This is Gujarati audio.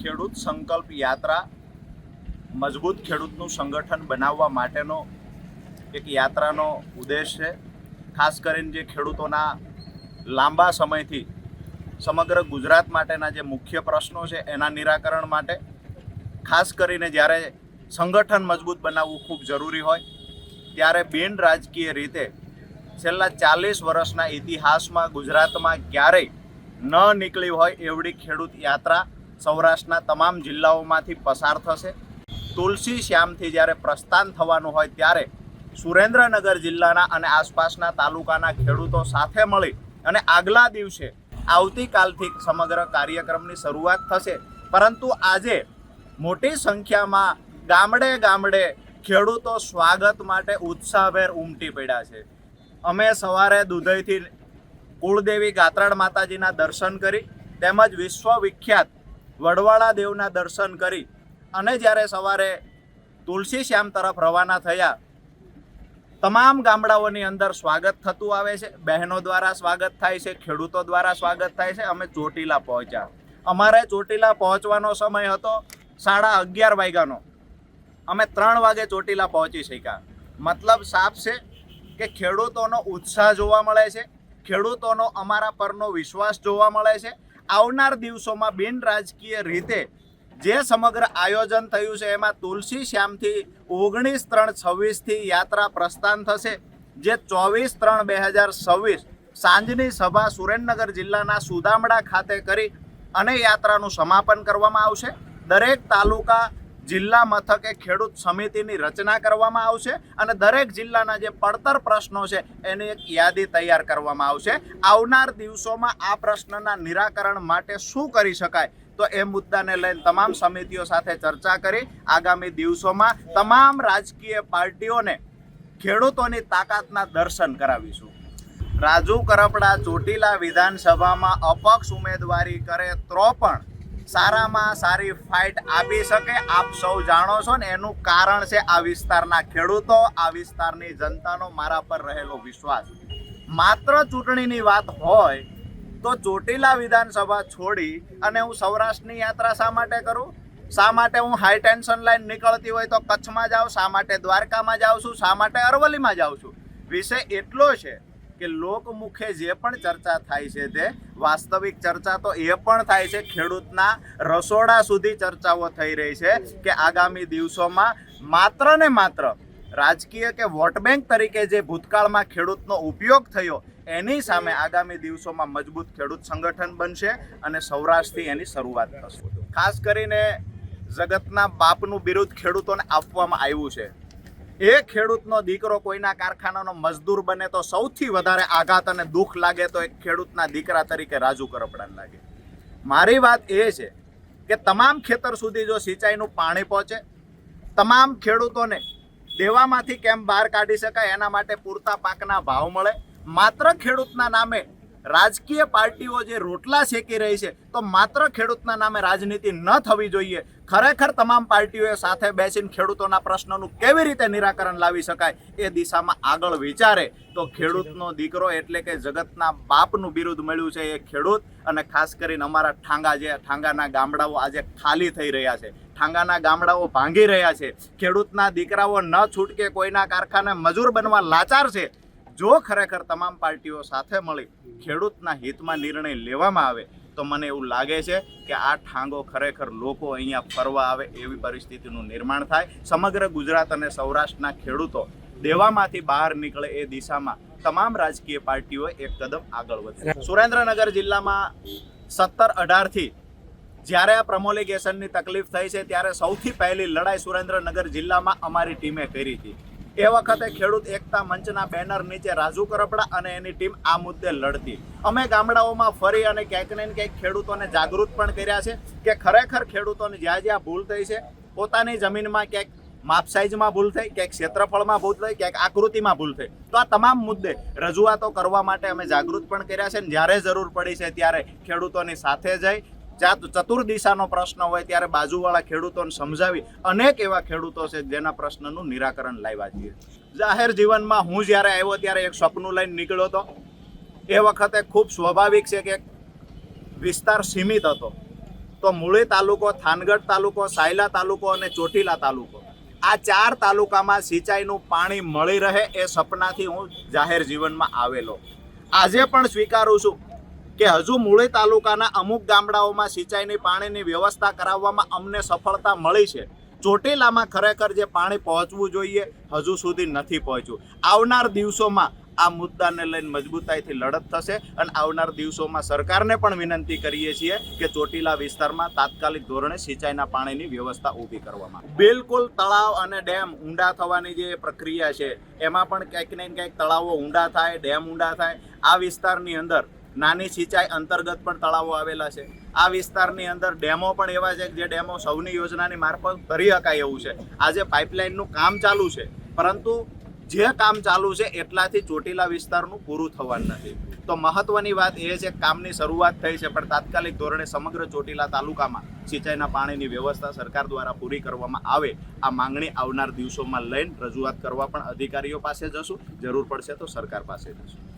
ખેડૂત સંકલ્પ યાત્રા મજબૂત ખેડૂતનું સંગઠન બનાવવા માટેનો એક યાત્રાનો ઉદ્દેશ છે। ખાસ કરીને જે ખેડૂતોના લાંબા સમયથી સમગ્ર ગુજરાત માટેના જે મુખ્ય પ્રશ્નો છે એના નિરાકરણ માટે, ખાસ કરીને જ્યારે સંગઠન મજબૂત બનાવવું ખૂબ જરૂરી હોય ત્યારે બિન રાજકીય રીતે છેલ્લા 40 વર્ષના ઇતિહાસમાં ગુજરાતમાં ક્યારેય ન નીકળી હોય એવડી ખેડૂત યાત્રા સૌરાષ્ટ્રના તમામ જિલ્લાઓમાંથી પસાર થશે। તુલસી શ્યામથી જ્યારે પ્રસ્થાન થવાનું હોય ત્યારે સુરેન્દ્રનગર જિલ્લાના અને આસપાસના તાલુકાના ખેડૂતો સાથે મળી અને આગલા દિવસે આવતીકાલથી સમગ્ર કાર્યક્રમની શરૂઆત થશે। પરંતુ આજે મોટી સંખ્યામાં ગામડે ગામડે ખેડૂતો સ્વાગત માટે ઉત્સાહભેર ઉમટી પડ્યા છે। અમે સવારે દુધઈથી કુળદેવી ગાત્રાળ માતાજીના દર્શન કરી તેમજ વિશ્વવિખ્યાત વડવાળા દેવના દર્શન કરી અને જ્યારે સવારે તુલસી શ્યામ તરફ રવાના થયા, તમામ ગામડાઓની અંદર સ્વાગત થતું આવે છે। બહેનો દ્વારા સ્વાગત થાય છે, ખેડૂતો દ્વારા સ્વાગત થાય છે। અમે ચોટીલા પહોંચ્યા। અમારે ચોટીલા પહોંચવાનો સમય હતો 11:30 વાગ્યાનો। અમે 3 વાગે ચોટીલા પહોંચી શક્યા। મતલબ સાફ છે કે ખેડૂતોનો ઉત્સાહ જોવા મળે છે, ખેડૂતોનો અમારા પરનો વિશ્વાસ જોવા મળે છે। આવનાર દિવસોમાં બિન રાજકીય રીતે જે સમગ્ર આયોજન થયું છે એમાં તુલસી શ્યામથી 19/3/26થી યાત્રા પ્રસ્થાન થશે, જે 24/3/2026 સાંજની સભા સુરેન્દ્રનગર જિલ્લાના સુદામડા ખાતે કરી અને યાત્રાનું સમાપન કરવામાં આવશે। દરેક તાલુકા જિલ્લા મથકે ખેડૂત સમિતિની રચના કરવામાં આવશે અને દરેક જિલ્લાના જે પડતર પ્રશ્નો છે એની એક યાદી તૈયાર કરવામાં આવશે। આવનાર દિવસોમાં આ પ્રશ્નના નિરાકરણ માટે શું કરી શકાય તો એ મુદ્દાને લઈને તમામ સમિતિઓ સાથે ચર્ચા કરી આગામી દિવસોમાં તમામ રાજકીય પાર્ટીઓને ખેડૂતોની તાકાતના દર્શન કરાવીશું। રાજુ કરપડા ચોટીલા વિધાનસભામાં અપક્ષ ઉમેદવારી કરે તો પણ સારામાં સારી ફાઇટ આપી શકે। આપ સૌ જાણો છો ને એનું કારણ છે આ વિસ્તારના ખેડૂતો, આ વિસ્તારની જનતાનો મારા પર રહેલો વિશ્વાસ। માત્ર ચૂંટણીની વાત હોય તો ચોટીલા વિધાનસભા છોડી અને હું સૌરાષ્ટ્રની યાત્રા શા માટે કરું? શા માટે હું હાઈ ટેન્શન લાઈન નીકળતી હોય તો કચ્છમાં જાઉં? શા માટે દ્વારકામાં જાઉં છું? શા માટે અરવલ્લીમાં જાઉં છું? વિષય એટલો છે કે લોકમુખે જે પણ ચર્ચા થાય છે તે વાસ્તવિક ચર્ચા તો એ પણ થાય છે, ખેડૂતના રસોડા સુધી ચર્ચાઓ થઈ રહી છે કે આગામી દિવસોમાં માત્ર ને માત્ર રાજકીય કે વોટ બેંક તરીકે જે ભૂતકાળમાં ખેડૂતનો ઉપયોગ થયો એની સામે આગામી દિવસોમાં મજબૂત ખેડૂત સંગઠન બનશે અને સૌરાષ્ટ્રથી એની શરૂઆત થશે। ખાસ કરીને જગતના બાપનું બિરુદ ખેડૂતોને આપવામાં આવ્યું છે। એ ખેડૂતનો દીકરો કોઈના કારખાનાનો મજદૂર બને તો સૌથી વધારે આઘાત અને દુઃખ લાગે તો એક ખેડૂતના દીકરા તરીકે રાજુ કરપડાને લાગે। મારી વાત એ છે કે તમામ ખેતર સુધી જો સિંચાઈનું પાણી પહોંચે, તમામ ખેડૂતોને દેવામાંથી કેમ બહાર કાઢી શકાય એના માટે પૂરતા પાકના ભાવ મળે। માત્ર ખેડૂતના નામે રાજકીય પાર્ટીઓ જે રોટલા શેકી રહી છે તો માત્ર ખેડૂતના નામે રાજનીતિ ન થવી જોઈએ। ખરેખર તમામ પાર્ટીઓએ સાથે બેસીને ખેડૂતોના પ્રશ્નોનું કેવી રીતે નિરાકરણ લાવી શકાય એ દિશામાં આગળ વિચારે તો ખેડૂતનો દીકરો એટલે કે જગતના બાપનું બિરુદ મળ્યું છે એ ખેડૂત। અને ખાસ કરીને અમારા ઠાંગાના ગામડાઓ આજે ખાલી થઈ રહ્યા છે, ઠાંગાના ગામડાઓ ભાંગી રહ્યા છે, ખેડૂતના દીકરાઓ ન છૂટકે કોઈના કારખાને મજૂર બનવા લાચાર છે। જો ખરેખર તમામ પાર્ટીઓ સાથે મળી ખેડૂતના હિતમાં નિર્ણય લેવામાં આવે તો મને એવું લાગે છે કે આ ઠાંગો ખરેખર લોકો અહીંયા ફરવા આવે એવી પરિસ્થિતિનું નિર્માણ થાય। સમગ્ર ગુજરાત અને સૌરાષ્ટ્રના ખેડૂતો દેવામાંથી બહાર નીકળે એ દિશામાં તમામ રાજકીય પાર્ટીઓ એક કદમ આગળ વધે। સુરેન્દ્રનગર જિલ્લામાં 17-18થી જ્યારે આ પ્રમોલિગેશનની તકલીફ થઈ છે ત્યારે સૌથી પહેલી લડાઈ સુરેન્દ્રનગર જિલ્લામાં અમારી ટીમે કરી હતી। એ વખતે ખેડૂત એકતા મંચના બેનર નીચે રાજુ કરપડા અને એની ટીમ આ મુદ્દે લડતી। અમે ગામડાઓમાં ફરી અને ક્યાંક ને ક્યાંક ખેડૂતોને જાગૃત પણ કર્યા છે કે ખરેખર ખેડૂતોને જ્યાં જ્યાં ભૂલ થઈ છે, પોતાની જમીનમાં ક્યાંક માપ સાઇઝમાં ભૂલ થઈ, ક્યાંક ક્ષેત્રફળમાં ભૂલ થઈ, ક્યાંક આકૃતિમાં ભૂલ થઈ, તો આ તમામ મુદ્દે રજૂઆતો કરવા માટે અમે જાગૃત પણ કર્યા છે। જ્યારે જરૂર પડી છે ત્યારે ખેડૂતોની સાથે જઈ ચતુર દિશાનો પ્રશ્ન હોય ત્યારે બાજુવાળા ખેડૂતોને સમજાવી અનેક એવા ખેડૂતો છે જેના પ્રશ્નનું નિરાકરણ લાવ્યા છીએ। જાહેર જીવનમાં હું જ્યારે આવ્યો ત્યારે એક સપનું લઈને નીકળ્યો હતો। એ વખતે ખૂબ સ્વાભાવિક છે કે વિસ્તાર સીમિત હતો, તો મૂળી તાલુકો, થાનગઢ તાલુકો, સાયલા તાલુકો અને ચોટીલા તાલુકો, આ 4 તાલુકામાં સિંચાઈનું પાણી મળી રહે એ સપનાથી હું જાહેર જીવનમાં આવેલો. આજે પણ સ્વીકારું છું કે હજુ મૂળી તાલુકાના અમુક ગામડાઓમાં સિંચાઈની પાણીની વ્યવસ્થા કરાવવામાં અમને સફળતા મળી છે. ચોટીલામાં ખરેખર જે પાણી પહોંચવું જોઈએ હજુ સુધી નથી પહોંચ્યું. આવનાર દિવસોમાં આ મુદ્દાને લઈને મજબૂતાઈથી લડત થશે અને આવનાર દિવસોમાં સરકારને પણ વિનંતી કરીએ છીએ કે ચોટીલા વિસ્તારમાં તાત્કાલિક ધોરણે સિંચાઈના પાણીની વ્યવસ્થા ઊભી કરવામાં. બિલકુલ તળાવ અને ડેમ ઊંડા થવાની જે પ્રક્રિયા છે એમાં પણ ક્યાંક ને ક્યાંક તળાવો ઊંડા થાય, ડેમ ઊંડા થાય. આ વિસ્તારની અંદર નાની સિંચાઈ અંતર્ગત પણ તળાવો આવેલા છે. આ વિસ્તારની અંદર ડેમો પણ એવા છે જે ડેમો સૌની યોજનાની મારફત કરી શકાય એવું છે. આજે પાઇપલાઇનનું કામ ચાલુ છે, પરંતુ જે કામ ચાલુ છે એટલાથી ચોટીલા વિસ્તારનું પૂરું થવાનું નથી. તો મહત્વની વાત એ છે કામની શરૂઆત થઈ છે, પણ તાત્કાલિક ધોરણે સમગ્ર ચોટીલા તાલુકામાં સિંચાઈના પાણીની વ્યવસ્થા સરકાર દ્વારા પૂરી કરવામાં આવે આ માંગણી આવનાર દિવસોમાં લઈને રજૂઆત કરવા પણ અધિકારીઓ પાસે જશું. જરૂર પડશે તો સરકાર પાસે જશું.